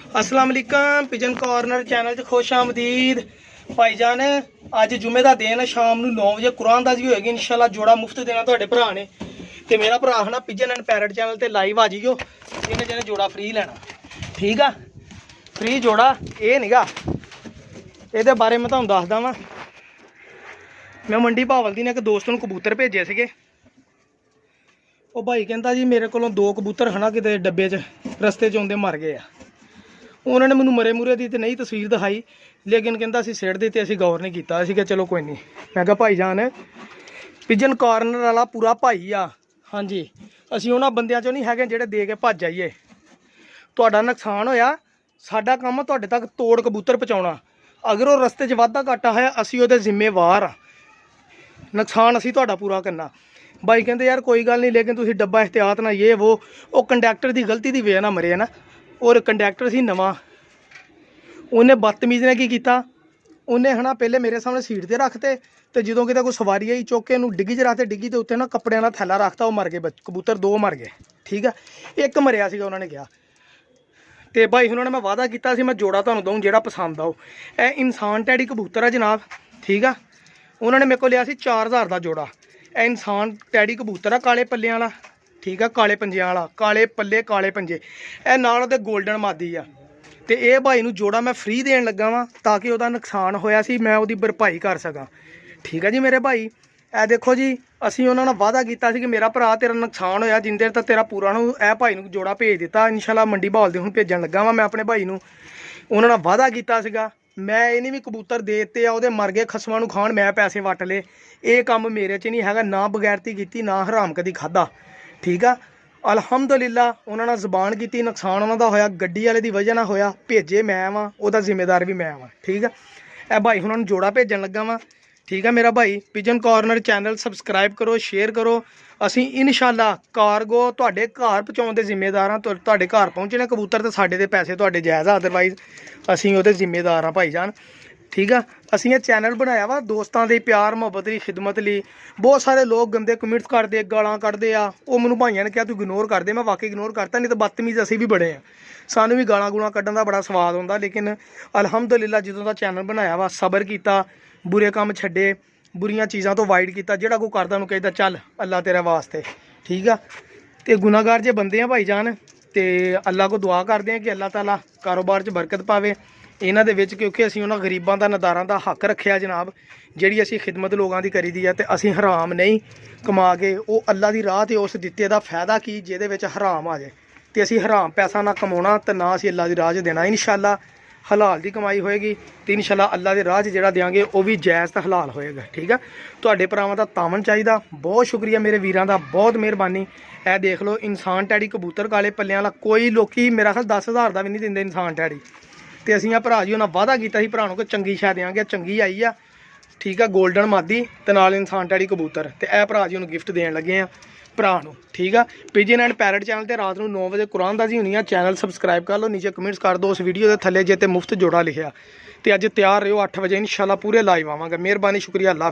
अस्सलाम वालेकुम pigeon corner channel च खुश आमदीद भाईजान। अज जुमे का दिन शाम को 9 बजे कुरानदाजी होएगी इंशाल्लाह। जोड़ा मुफ्त देना तुहाडे भरा ने ते मेरा भरा आखना पिजन एंड पैरट चैनल ते लाइव आ जाइयो जिन्हें जिन्हें जोड़ा फ्री लेना। ठीक है, फ्री जोड़ा ये निगा ये बारे मैं तुहानूं दसदा वां। मैं मंडी भावल दी ने एक दोस्त नूं कबूतर भेजे सीगे। वो भाई कहता जी मेरे को 2 कबूतर है ना किते डब्बे च रस्ते च आउंदे मर गए आ। उन्होंने मैनू मरे मुरे की तो नहीं तस्वीर दिखाई, लेकिन कहता असीं सिट दी ते असीं गौर नहीं किया। असीं कहा चलो कोई नहीं। मैं कहा भाई जान पिजन कॉर्नर वाला पूरा भाई आ। हाँ जी, असीं उन्हां बंदियां चों नहीं हैगे जिहड़े दे के भज जाइए। तुहाडा नुकसान होया, साडा काम तुहाडे तक तोड़ कबूतर पहुँचाउणा। अगर वो रस्ते च वाधा घाटा होया असीं उहदे जिम्मेवार आ। नुकसान असीं तुहाडा पूरा करना। भाई कहते यार कोई गल नहीं, लेकिन तुसीं डब्बा एहतियात ना ये वो कंडक्टर की गलती की वजह ना मरे ना। और कंडक्टर सी नवा, उन्हें बदतमीज़ ने की किया, उन्हें है ना पहले मेरे सामने सीट पर रखते तो जो कितने कोई सवारी आई चौके डिग्गी च रखते, डिग्गी के उत्ते ना कपड़े का थैला रखता, वो मर गए कबूतर 2 मर गए। ठीक है, एक मरिया सीगा उन्होंने कहा। तो भाई उन्होंने मैं वादा किया सी मैं जोड़ा तुहानूं दूँ जिहड़ा पसंद आओ। यह इंसान टैडी कबूतर है जनाब। ठीक है, उन्होंने मेरे को लिया सी 4000 का जोड़ा। यह इंसान टैडी कबूतर है काले पल्ले वाला। ठीक है, काले पंजे वाला, काले पल्ले काले पंजे, यह नाल उहदे गोल्डन मादी आ। तो यह भाई नूं जोड़ा मैं फ्री देन लगा वा ताकि वह नुकसान होया सी मैं उसकी भरपाई कर सकां। ठीक है जी मेरे भाई, ए देखो जी असीं उन्हां नाल वादा कीता सी कि मेरा भरा तेरा नुकसान होया जिंने देर तक तेरा पूरा नूं ए भाई नूं जोड़ा भेज दिता। इंशाल्लाह मंडी बहाल दे हुण भेजण लगा वा मैं अपने भाई नूं। उन्हां नाल वादा कीता सीगा मैं इन्हें भी कबूतर दे दित्ते आ, उहदे मर गए खसमां नूं खाण मैं पैसे वट ले। ये काम मेरे च नहीं हैगा, ना बगैरती कीती ना हराम कदी खादा। ठीक है, अलहमदुलिल्लाह उन्होंने जबान की, नुकसान उन्होंने होया गड्डी वाले की वजह ना होया, भेजे मैं वां, उहदा जिम्मेदार भी मैं वां। ठीक है, ए भाई उन्होंने जोड़ा भेजन लगा वां। ठीक है मेरा भाई, पिजन कॉर्नर चैनल सबसक्राइब करो, शेयर करो। असीं इंशाल्लाह कार्गो तुहाडे घर पहुँचाउण दे जिम्मेदार हां। तुहाडे घर पहुँचने कबूतर तो साडे दे पैसे तुहाडे जायज़ आ, अदरवाइज असीं उहदे जिम्मेदार हां भाई जान। ठीक है, असीं ये चैनल बनाया वा दोस्तां दे प्यार मुहब्बत दी खिदमत लई। बहुत सारे लोग गंदे कमेंट्स करते, गालां कढ़दे आ। वो मैनूं भाइयां ने कहा तू इग्नोर कर दे, मैं वाकई इग्नोर करता, नहीं तो बदतमीज़ असीं भी बड़े हैं, सानूं भी गालां गूलां कड्ढण दा बड़ा स्वाद आउंदा। लेकिन अलहमदुलिल्लाह जदों दा चैनल बनाया वा सबर कीता, बुरे काम छड्डे, बुरियां चीज़ां तो अवॉइड कीता। जिहड़ा कोई करदा उहनूं कहीदा चल अल्लाह तेरे वास्ते। ठीक है, तो गुनाहगार जे बंदे हैं भाई जान, तो अल्लाह को दुआ करते हैं कि अल्लाह ताला कारोबार च बरकत पावे इन्हां दे विच, क्योंकि असीं उन्हां गरीबां दा नदारां दा हक रखिया जनाब। जिहड़ी असीं खिदमत लोगों की करी दी है, तो असीं हराम नहीं कमा के वो अल्लाह की राह ते उस दित्ते दा फायदा की जिहदे विच हराम आ जाए। तो असीं हराम पैसा ना कमाउणा ते ना असीं अल्लाह की राह च देना। इंशाल्लाह हलाल की कमाई होएगी तो इंशाल्लाह अल्लाह के राह च जिहड़ा देंगे वो भी जायज़ तो हलाल होएगा। ठीक है, तुहाडे भरावां दा तावन चाहिदा। बहुत शुक्रिया मेरे वीरां दा, बहुत मेहरबानी। ए देख लो इंसान टैडी कबूतर काले पल्लियां वाला, कोई लोकी मेरा ख्याल 10,000 का भी नहीं दिंदे इंसान टैडी। तो असीं आ भरा जी उन्हें वादा किया भरा को चंगी शै देंगे, चंगी आई आ। ठीक है, गोल्डन मादी ते नाल इंसान टैडी कबूतर, तो यह भरा जी उन्हें गिफ्ट देन लगे हैं भरा नूं। ठीक है, पिजन एंड पैरट चैनल ते रात को 9 बजे कुरानदाजी होनी है। चैनल सबसक्राइब कर लो, नीचे कमेंट्स कर दो उस वीडियो के थले जे ते मुफ्त जोड़ा लिखा। तो अज तैयार रहो 8 बजे इंशाल्लाह पूरे लाइव आवांगा। मेहरबानी, शुक्रिया, अल्लाह।